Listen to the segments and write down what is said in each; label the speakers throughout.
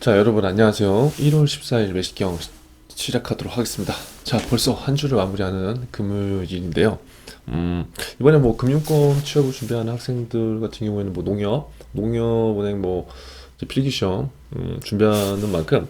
Speaker 1: 자, 여러분 안녕하세요. 1월 14일 매식경 시작하도록 하겠습니다. 자, 벌써 한 주를 마무리하는 금요일인데요. 이번에 뭐 금융권 취업을 준비하는 학생들 같은 경우에는 뭐 농협은행 뭐 이제 필기시험 준비하는 만큼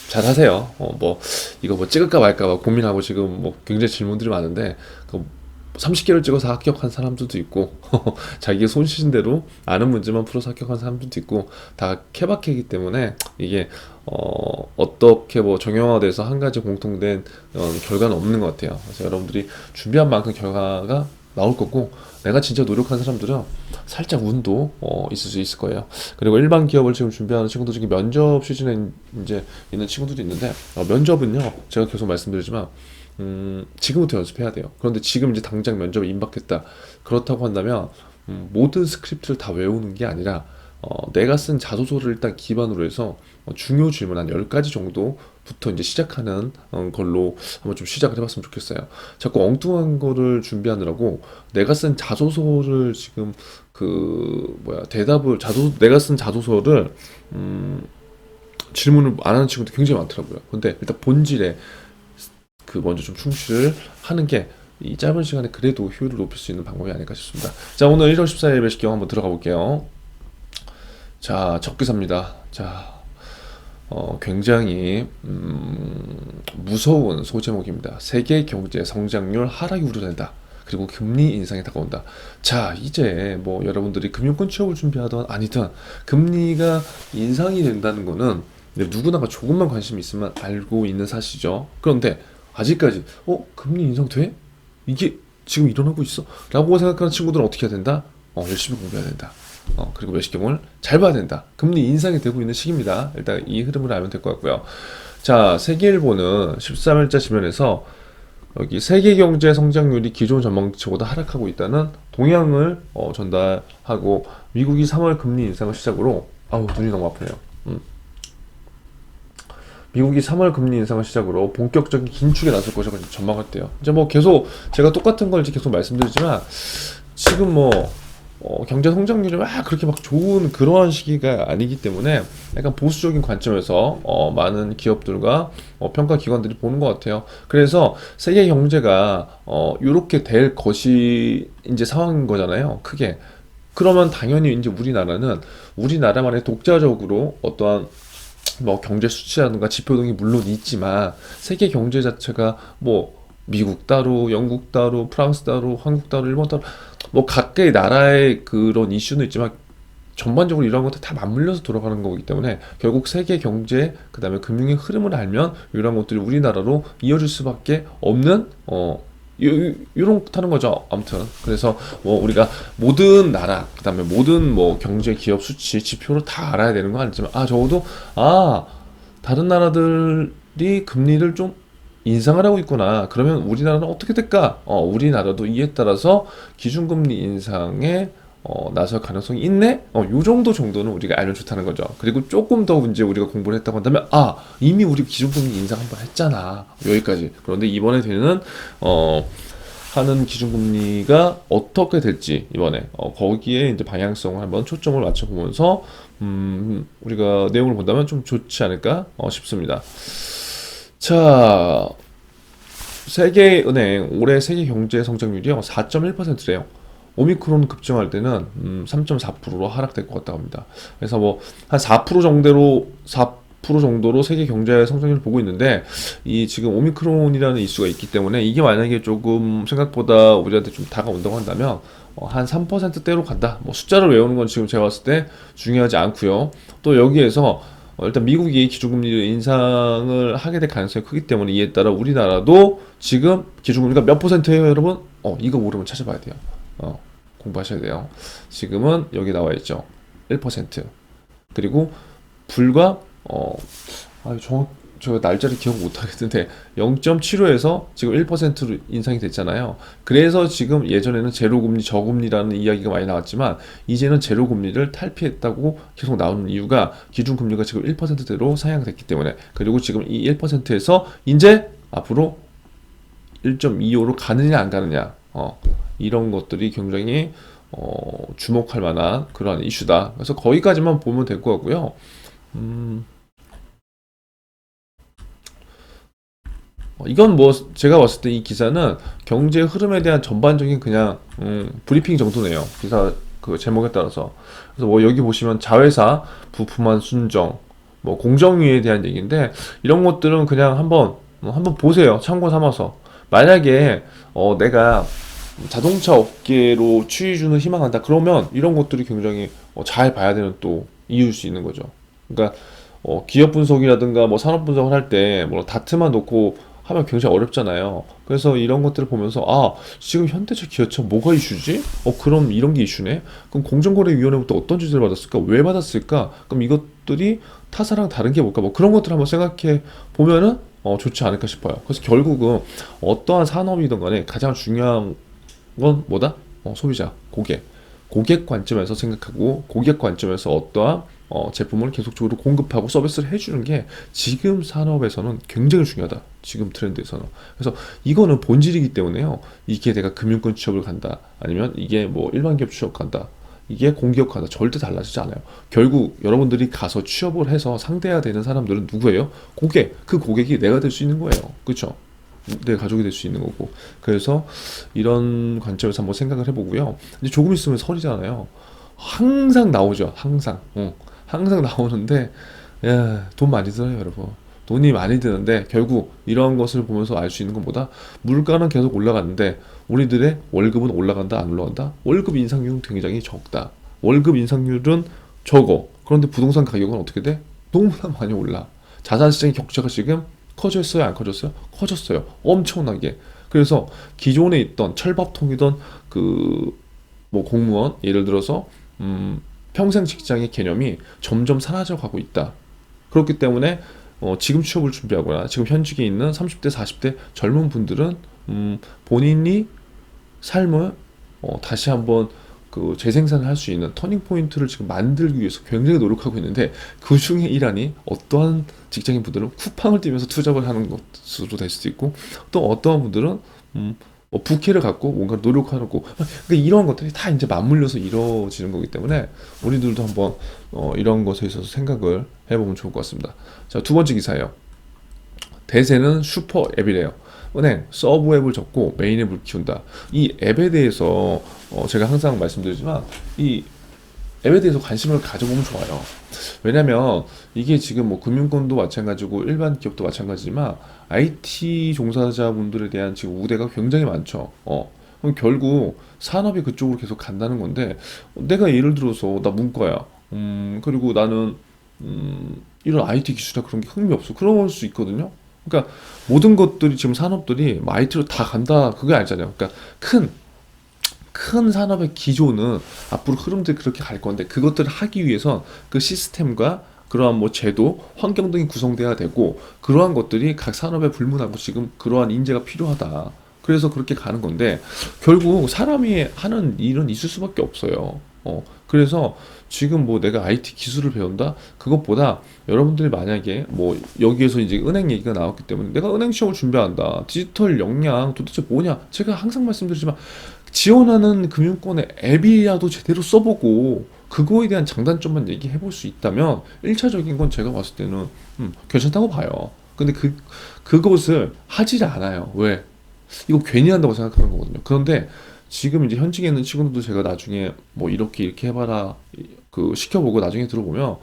Speaker 1: 잘 하세요. 뭐 이거 뭐 찍을까 말까 막 고민하고 지금 뭐 굉장히 질문들이 많은데 그 30개를 찍어서 합격한 사람들도 있고 자기의 손쉬신 대로 아는 문제만 풀어서 합격한 사람들도 있고 다 케바케이기 때문에 이게 어떻게 뭐 정형화돼서 한 가지 공통된 결과는 없는 것 같아요. 그래서 여러분들이 준비한 만큼 결과가 나올 거고 내가 진짜 노력한 사람들은 살짝 운도 있을 수 있을 거예요. 그리고 일반 기업을 지금 준비하는 친구들 중에 면접 시즌에 이제 있는 친구들이 있는데 면접은요 제가 계속 말씀드리지만 지금부터 연습해야 돼요. 그런데 지금 이제 당장 면접에 임박했다. 그렇다고 한다면 모든 스크립트를 다 외우는 게 아니라 내가 쓴 자소서를 일단 기반으로 해서 중요 질문 한 10가지 정도부터 이제 시작하는 걸로 한번 좀 시작을 해봤으면 좋겠어요. 자꾸 엉뚱한 거를 준비하느라고 내가 쓴 자소서를 지금 내가 쓴 자소서를 질문을 안 하는 친구도 굉장히 많더라고요. 근데 일단 본질에 먼저 좀 충실을 하는 게 이 짧은 시간에 그래도 효율을 높일 수 있는 방법이 아닐까 싶습니다. 자, 오늘 1월 14일 매식경 한번 들어가 볼게요. 자, 첫 기사입니다. 자, 굉장히 무서운 소제목입니다. 세계 경제 성장률 하락이 우려된다. 그리고 금리 인상이 다가온다. 자, 이제 뭐 여러분들이 금융권 취업을 준비하던 아니든 금리가 인상이 된다는 거는 누구나가 조금만 관심이 있으면 알고 있는 사실이죠. 그런데 아직까지 금리 인상 돼? 이게 지금 일어나고 있어? 라고 생각하는 친구들은 어떻게 해야 된다? 열심히 공부해야 된다. 그리고 매식경을 잘 봐야 된다. 금리 인상이 되고 있는 시기입니다. 일단 이 흐름을 알면 될 것 같고요. 자, 세계일보는 13일자 지면에서 여기 세계 경제 성장률이 기존 전망치보다 하락하고 있다는 동향을 전달하고 미국이 3월 금리 인상을 시작으로 눈이 너무 아프네요. 미국이 3월 금리 인상을 시작으로 본격적인 긴축에 나설 것이라고 전망했대요. 이제 뭐 계속 제가 똑같은 걸 이제 계속 말씀드리지만 지금 뭐 경제 성장률이 막 그렇게 막 좋은 그러한 시기가 아니기 때문에 약간 보수적인 관점에서 많은 기업들과 평가 기관들이 보는 것 같아요. 그래서 세계 경제가 이렇게 될 것이 이제 상황인 거잖아요. 크게. 그러면 당연히 이제 우리나라만의 독자적으로 어떠한 뭐 경제 수치라든가 지표 등이 물론 있지만 세계 경제 자체가 뭐 미국 따로, 영국 따로, 프랑스 따로, 한국 따로, 일본 따로 뭐 각각의 나라의 그런 이슈는 있지만 전반적으로 이런 것들 다 맞물려서 돌아가는 거기 때문에 결국 세계 경제 그다음에 금융의 흐름을 알면 이런 것들이 우리나라로 이어질 수밖에 없는 이렇다는 거죠. 아무튼 그래서 뭐 우리가 모든 나라 그다음에 모든 뭐 경제 기업 수치 지표를 다 알아야 되는 건 아니지만 적어도 다른 나라들이 금리를 좀 인상을 하고 있구나. 그러면 우리나라는 어떻게 될까? 우리나라도 이에 따라서 기준금리 인상에 나설 가능성이 있네? 요 정도는 우리가 알면 좋다는 거죠. 그리고 조금 더 이제 우리가 공부를 했다고 한다면, 이미 우리 기준금리 인상 한번 했잖아. 여기까지. 그런데 이번에 되는, 하는 기준금리가 어떻게 될지, 이번에, 거기에 이제 방향성을 한번 초점을 맞춰보면서, 우리가 내용을 본다면 좀 좋지 않을까, 싶습니다. 자, 세계은행 올해 세계 경제 성장률이요 4.1%래요. 오미크론 급증할 때는 3.4%로 하락될 것 같다고 합니다. 그래서 뭐 한 4% 정도로 세계 경제 성장률을 보고 있는데 이 지금 오미크론이라는 이슈가 있기 때문에 이게 만약에 조금 생각보다 우리한테 좀 다가온다고 한다면 한 3%대로 간다. 뭐 숫자를 외우는 건 지금 제가 봤을 때 중요하지 않고요. 또 여기에서 일단 미국이 기준금리 인상을 하게 될 가능성이 크기 때문에 이에 따라 우리나라도 지금 기준금리가 몇 %예요, 여러분? 이거 모르면 찾아봐야 돼요. 공부하셔야 돼요. 지금은 여기 나와 있죠. 1%. 그리고 불과 저 날짜를 기억 못 하겠는데 0.75에서 지금 1%로 인상이 됐잖아요. 그래서 지금 예전에는 제로금리, 저금리라는 이야기가 많이 나왔지만 이제는 제로금리를 탈피했다고 계속 나오는 이유가 기준금리가 지금 1%대로 상향됐기 때문에 그리고 지금 이 1%에서 이제 앞으로 1.25로 가느냐 안 가느냐 이런 것들이 굉장히 주목할 만한 그러한 이슈다. 그래서 거기까지만 보면 될 것 같고요. 음, 이건 뭐 제가 봤을 때 이 기사는 경제 흐름에 대한 전반적인 그냥 브리핑 정도네요. 기사 그 제목에 따라서. 그래서 뭐 여기 보시면 자회사 부품한 순정, 뭐 공정위에 대한 얘기인데 이런 것들은 그냥 한번 보세요. 참고 삼아서. 만약에 내가 자동차 업계로 취준을 희망한다. 그러면 이런 것들이 굉장히 잘 봐야 되는 또 이유일 수 있는 거죠. 그러니까 기업 분석이라든가 뭐 산업 분석을 할 때 뭐 다트만 놓고 하면 굉장히 어렵잖아요. 그래서 이런 것들을 보면서 지금 현대차 기아차 뭐가 이슈지? 그럼 이런 게 이슈네. 그럼 공정거래위원회부터 어떤 주제를 받았을까? 왜 받았을까? 그럼 이것들이 타사랑 다른 게 뭘까? 뭐 그런 것들 한번 생각해 보면은 좋지 않을까 싶어요. 그래서 결국은 어떠한 산업이든 간에 가장 중요한 건 뭐다? 소비자, 고객 관점에서 생각하고 고객 관점에서 어떠한 제품을 계속적으로 공급하고 서비스를 해주는 게 지금 산업에서는 굉장히 중요하다. 지금 트렌드에서는. 그래서 이거는 본질이기 때문에요. 이게 내가 금융권 취업을 간다. 아니면 이게 뭐 일반 기업 취업 간다. 이게 공기업 간다. 절대 달라지지 않아요. 결국 여러분들이 가서 취업을 해서 상대해야 되는 사람들은 누구예요? 고객. 그 고객이 내가 될 수 있는 거예요. 그렇죠? 내 가족이 될 수 있는 거고. 그래서 이런 관점에서 한번 생각을 해보고요. 이제 조금 있으면 설이잖아요. 항상 나오죠. 항상. 항상 나오는데, 야, 돈 많이 들어요, 여러분. 돈이 많이 드는데, 결국 이런 것을 보면서 알 수 있는 것보다 물가는 계속 올라가는데, 우리들의 월급은 올라간다, 안 올라간다? 월급 인상률은 굉장히 적다. 월급 인상률은 적어. 그런데 부동산 가격은 어떻게 돼? 너무나 많이 올라. 자산 시장의 격차가 지금 커졌어요, 안 커졌어요? 커졌어요. 엄청나게. 그래서 기존에 있던 철밥통이던 그 뭐 공무원 예를 들어서 평생 직장의 개념이 점점 사라져 가고 있다. 그렇기 때문에 지금 취업을 준비하거나 지금 현직에 있는 30대, 40대 젊은 분들은 본인이 삶을 다시 한번 그 재생산을 할 수 있는 터닝 포인트를 지금 만들기 위해서 굉장히 노력하고 있는데 그 중에 일환이 어떠한 직장인 분들은 쿠팡을 뛰면서 투잡을 하는 것으로 될 수도 있고 또 어떠한 분들은 부캐를 갖고 뭔가 노력하고 그러니까 이런 것들이 다 이제 맞물려서 이루어지는 거기 때문에 우리들도 한번 이런 것에 있어서 생각을 해보면 좋을 것 같습니다. 자, 두 번째 기사예요. 대세는 슈퍼 앱이래요. 은행 서브 앱을 접고 메인 앱을 키운다. 이 앱에 대해서 제가 항상 말씀드리지만 이 앱에 대해서 관심을 가져보면 좋아요. 왜냐면 이게 지금 뭐 금융권도 마찬가지고 일반 기업도 마찬가지지만 IT 종사자분들에 대한 지금 우대가 굉장히 많죠. 그럼 결국 산업이 그쪽으로 계속 간다는 건데 내가 예를 들어서 나 문과야. 그리고 나는 이런 IT 기술이나 그런 게 흥미 없어. 그럴 수 있거든요. 그러니까 모든 것들이 지금 산업들이 뭐 IT로 다 간다 그게 아니잖아요. 그러니까 큰 산업의 기조는 앞으로 흐름들이 그렇게 갈 건데 그것들을 하기 위해선 그 시스템과 그러한 뭐 제도, 환경 등이 구성돼야 되고 그러한 것들이 각 산업에 불문하고 지금 그러한 인재가 필요하다. 그래서 그렇게 가는 건데 결국 사람이 하는 일은 있을 수밖에 없어요. 그래서 지금 뭐 내가 IT 기술을 배운다? 그것보다 여러분들이 만약에 뭐 여기에서 이제 은행 얘기가 나왔기 때문에 내가 은행 시험을 준비한다. 디지털 역량 도대체 뭐냐? 제가 항상 말씀드리지만 지원하는 금융권의 앱이라도 제대로 써보고 그거에 대한 장단점만 얘기해 볼 수 있다면 1차적인 건 제가 봤을 때는 괜찮다고 봐요. 근데 그것을 하질 않아요. 왜? 이거 괜히 한다고 생각하는 거거든요. 그런데 지금 이제 현직에 있는 친구들도 제가 나중에 뭐 이렇게 해봐라 그 시켜보고 나중에 들어보면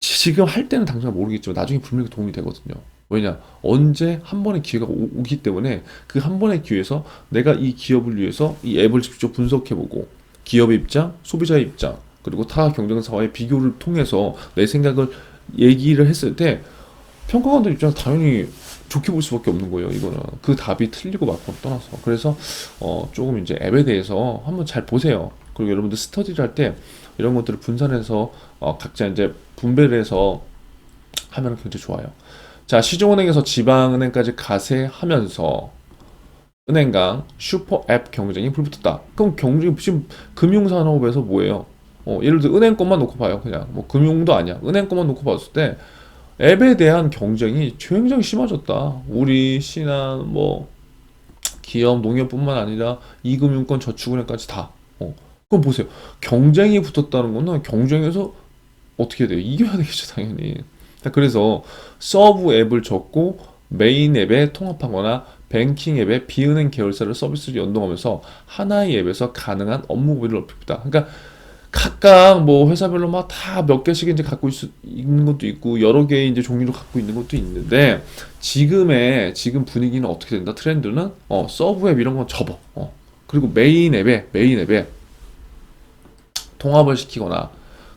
Speaker 1: 지금 할 때는 당장 모르겠지만 나중에 분명히 도움이 되거든요. 왜냐? 언제 한 번의 기회가 오기 때문에 그 한 번의 기회에서 내가 이 기업을 위해서 이 앱을 직접 분석해보고 기업의 입장, 소비자의 입장, 그리고 타 경쟁사와의 비교를 통해서 내 생각을 얘기를 했을 때 평가관들 입장에서 당연히 좋게 볼 수밖에 없는 거예요. 이거는 그 답이 틀리고 맞고를 떠나서 그래서 조금 이제 앱에 대해서 한번 잘 보세요. 그리고 여러분들 스터디를 할 때 이런 것들을 분산해서 각자 이제 분배를 해서 하면 굉장히 좋아요. 자, 시중은행에서 지방은행까지 가세하면서 은행강 슈퍼 앱 경쟁이 불붙었다. 그럼 경쟁 지금 금융산업에서 뭐예요? 예를 들어 은행 것만 놓고 봐요. 그냥 뭐 금융도 아니야. 은행 것만 놓고 봤을 때 앱에 대한 경쟁이 굉장히 심해졌다. 우리 신한 뭐 기업 농협뿐만 아니라 이금융권 저축은행까지 다. 그럼 보세요. 경쟁이 붙었다는 거는 경쟁에서 어떻게 해야 돼요? 이겨야 되겠죠, 당연히. 그래서 서브 앱을 접고 메인 앱에 통합하거나 뱅킹 앱에 비은행 계열사를 서비스를 연동하면서 하나의 앱에서 가능한 업무 범위를 넓힙니다. 그러니까 각각 뭐 회사별로 막 다 몇 개씩 이제 갖고 있는 것도 있고 여러 개의 이제 종류를 갖고 있는 것도 있는데 지금 분위기는 어떻게 된다? 트렌드는 서브 앱 이런 건 접어. 그리고 메인 앱에 통합을 시키거나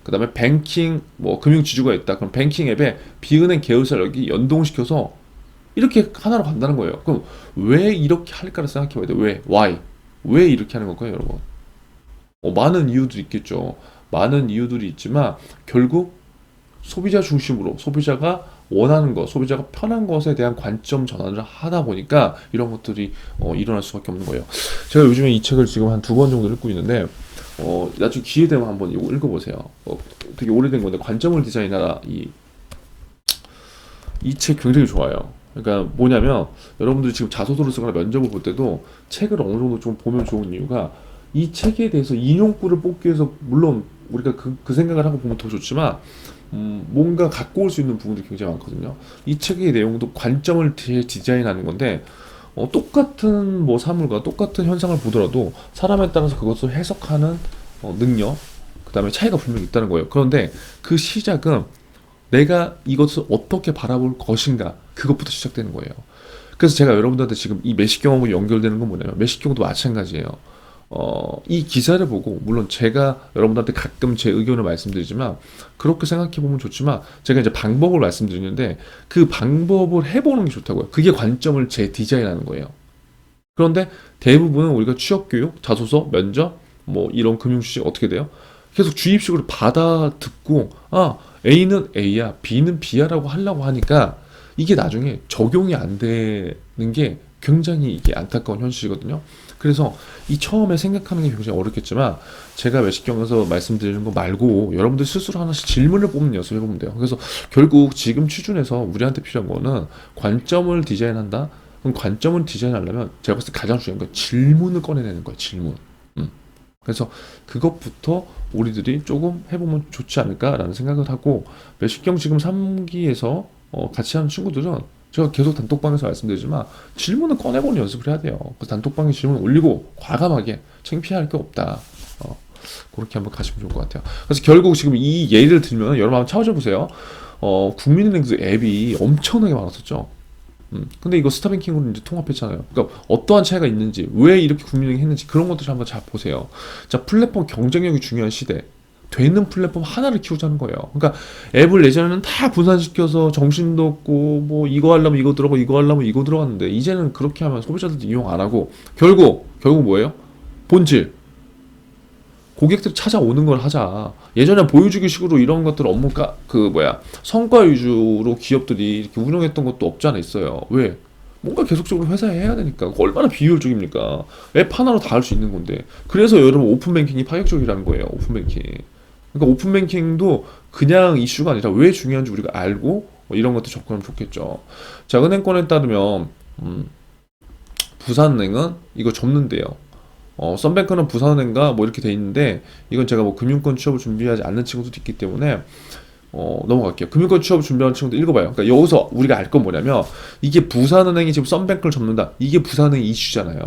Speaker 1: 그다음에 뱅킹 뭐 금융 지주가 있다. 그럼 뱅킹 앱에 비은행 계열사를 여기 연동시켜서 이렇게 하나로 간다는 거예요. 그럼 왜 이렇게 할까를 생각해 봐야 돼. 왜? Why? 왜 이렇게 하는 걸까요, 여러분? 많은 이유들이 있겠죠. 많은 이유들이 있지만 결국 소비자 중심으로 소비자가 원하는 것, 소비자가 편한 것에 대한 관점 전환을 하다 보니까 이런 것들이 일어날 수밖에 없는 거예요. 제가 요즘에 이 책을 지금 한 두 번 정도 읽고 있는데 나중에 기회 되면 한번 이거 읽어보세요. 되게 오래된 건데 관점을 디자인하라 이 책 굉장히 좋아요. 그러니까 뭐냐면 여러분들이 지금 자소서를 쓰거나 면접을 볼 때도 책을 어느 정도 좀 보면 좋은 이유가 이 책에 대해서 인용구를 뽑기 위해서 물론 우리가 그 생각을 하고 보면 더 좋지만 뭔가 갖고 올 수 있는 부분들이 굉장히 많거든요. 이 책의 내용도 관점을 디자인하는 건데 똑같은 뭐 사물과 똑같은 현상을 보더라도 사람에 따라서 그것을 해석하는 능력 그 다음에 차이가 분명히 있다는 거예요. 그런데 그 시작은 내가 이것을 어떻게 바라볼 것인가 그것부터 시작되는 거예요. 그래서 제가 여러분들한테 지금 이 매식 경험으로 연결되는 건 뭐냐면 매식 경험도 마찬가지예요. 이 기사를 보고 물론 제가 여러분들한테 가끔 제 의견을 말씀드리지만 그렇게 생각해 보면 좋지만 제가 이제 방법을 말씀드리는데 그 방법을 해보는 게 좋다고요. 그게 관점을 재디자인하는 거예요. 그런데 대부분은 우리가 취업교육, 자소서, 면접, 뭐 이런 금융주식 어떻게 돼요? 계속 주입식으로 받아 듣고 A는 A야, B는 B야라고 하려고 하니까 이게 나중에 적용이 안 되는 게 굉장히 이게 안타까운 현실이거든요. 그래서 이 처음에 생각하는 게 굉장히 어렵겠지만 제가 외식경에서 말씀드리는 거 말고 여러분들 스스로 하나씩 질문을 뽑는 연습을 해보면 돼요. 그래서 결국 지금 취준에서 우리한테 필요한 거는 관점을 디자인한다. 그럼 관점을 디자인하려면 제가 봤을 때 가장 중요한 건 질문을 꺼내내는 거예요. 질문. 그래서 그것부터 우리들이 조금 해보면 좋지 않을까라는 생각을 하고 매식경 지금 3기에서 같이 하는 친구들은 제가 계속 단톡방에서 말씀드리지만 질문을 꺼내보는 연습을 해야 돼요. 그 단톡방에 질문을 올리고 과감하게 창피할 게 없다. 그렇게 한번 가시면 좋을 것 같아요. 그래서 결국 지금 이 예를 들면 여러분 한번 찾아줘 보세요. 국민은행 앱이 엄청나게 많았었죠. 근데 이거 스타뱅킹으로 이제 통합했잖아요. 그러니까 어떠한 차이가 있는지, 왜 이렇게 국민은행이 했는지 그런 것들 한번 잘 보세요. 자, 플랫폼 경쟁력이 중요한 시대. 되는 플랫폼 하나를 키우자는 거예요. 그러니까 앱을 예전에는 다 분산시켜서 정신도 없고 뭐 이거 하려면 이거 들어가고 이거 하려면 이거 들어갔는데 이제는 그렇게 하면 소비자들도 이용 안 하고 결국 뭐예요? 본질. 고객들이 찾아오는 걸 하자. 예전에 보여주기 식으로 이런 것들 업무가 성과 위주로 기업들이 이렇게 운영했던 것도 없지 않아 있어요. 왜? 뭔가 계속적으로 회사에 해야 되니까. 얼마나 비효율적입니까? 앱 하나로 다 할 수 있는 건데. 그래서 여러분 오픈뱅킹이 파격적이라는 거예요. 오픈뱅킹. 그러니까 오픈뱅킹도 그냥 이슈가 아니라 왜 중요한지 우리가 알고 이런 것도 접근하면 좋겠죠. 자, 은행권에 따르면 부산은행은 이거 접는데요. 썬뱅크는 부산은행과 뭐 이렇게 돼 있는데 이건 제가 뭐 금융권 취업을 준비하지 않는 친구들도 있기 때문에 넘어갈게요. 금융권 취업을 준비하는 친구들 읽어봐요. 그러니까 여기서 우리가 알 건 뭐냐면 이게 부산은행이 지금 썬뱅크를 접는다. 이게 부산은행 이슈잖아요.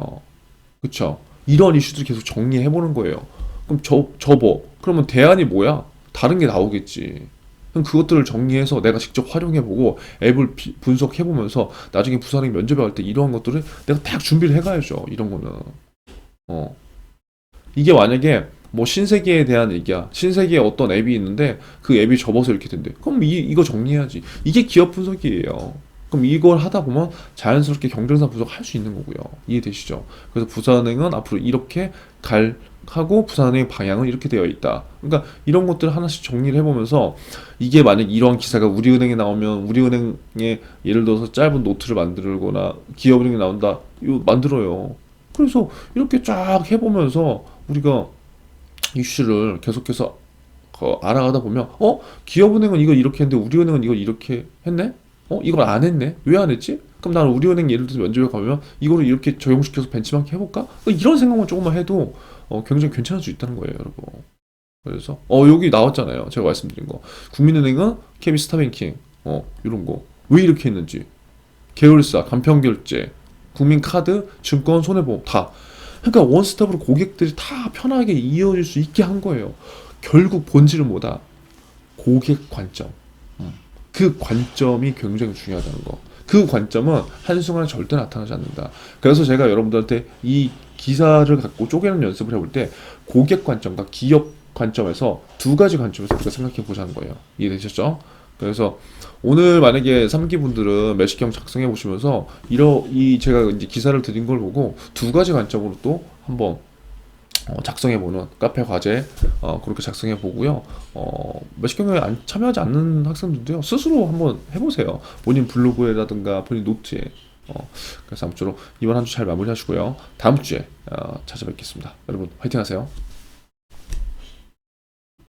Speaker 1: 그쵸? 이런 이슈들을 계속 정리해보는 거예요. 그럼 접어. 그러면 대안이 뭐야? 다른 게 나오겠지. 그럼 그것들을 정리해서 내가 직접 활용해보고 앱을 분석해보면서 나중에 부산은행 면접에 갈 때 이러한 것들을 내가 딱 준비를 해가야죠. 이런 거는. 이게 만약에 뭐 신세계에 대한 얘기야. 신세계에 어떤 앱이 있는데 그 앱이 접어서 이렇게 된대. 그럼 이거 정리해야지. 이게 기업 분석이에요. 그럼 이걸 하다 보면 자연스럽게 경쟁사 분석할 수 있는 거고요. 이해되시죠? 그래서 부산은행은 앞으로 이렇게 하고 부산은행 방향은 이렇게 되어 있다. 그러니까 이런 것들을 하나씩 정리를 해보면서 이게 만약 이러한 기사가 우리은행에 나오면 우리은행에 예를 들어서 짧은 노트를 만들거나 기업은행에 나온다. 이거 만들어요. 그래서 이렇게 쫙 해보면서 우리가 이슈를 계속해서 알아가다 보면 기업은행은 이거 이렇게 했는데 우리은행은 이걸 이렇게 했네? 이걸 안 했네? 왜 안 했지? 그럼 나는 우리은행 예를 들어서 면접에 가면 이거를 이렇게 적용시켜서 벤치마킹 해볼까? 이런 생각만 조금만 해도 굉장히 괜찮을 수 있다는 거예요, 여러분. 그래서 여기 나왔잖아요. 제가 말씀드린 거. 국민은행은 KB 스타뱅킹 이런 거 왜 이렇게 했는지, 계열사, 간편결제, 국민카드, 증권, 손해보험 다. 그러니까 원스톱으로 고객들이 다 편하게 이어질 수 있게 한 거예요. 결국 본질은 뭐다? 고객 관점. 그 관점이 굉장히 중요하다는 거. 그 관점은 한순간에 절대 나타나지 않는다. 그래서 제가 여러분들한테 이 기사를 갖고 쪼개는 연습을 해볼 때 고객 관점과 기업 관점에서 두 가지 관점에서 우리가 생각해 보자는 거예요. 이해되셨죠? 그래서 오늘 만약에 3기 분들은 매식형 작성해 보시면서 이 제가 이제 기사를 드린 걸 보고 두 가지 관점으로 또 한번 작성해보는 카페 과제 그렇게 작성해보고요. 매식경에 참여하지 않는 학생들도요, 스스로 한번 해보세요. 본인 블로그에라든가 본인 노트에. 그래서 아무쪼록 이번 한 주 잘 마무리하시고요. 다음 주에 찾아뵙겠습니다. 여러분 화이팅 하세요.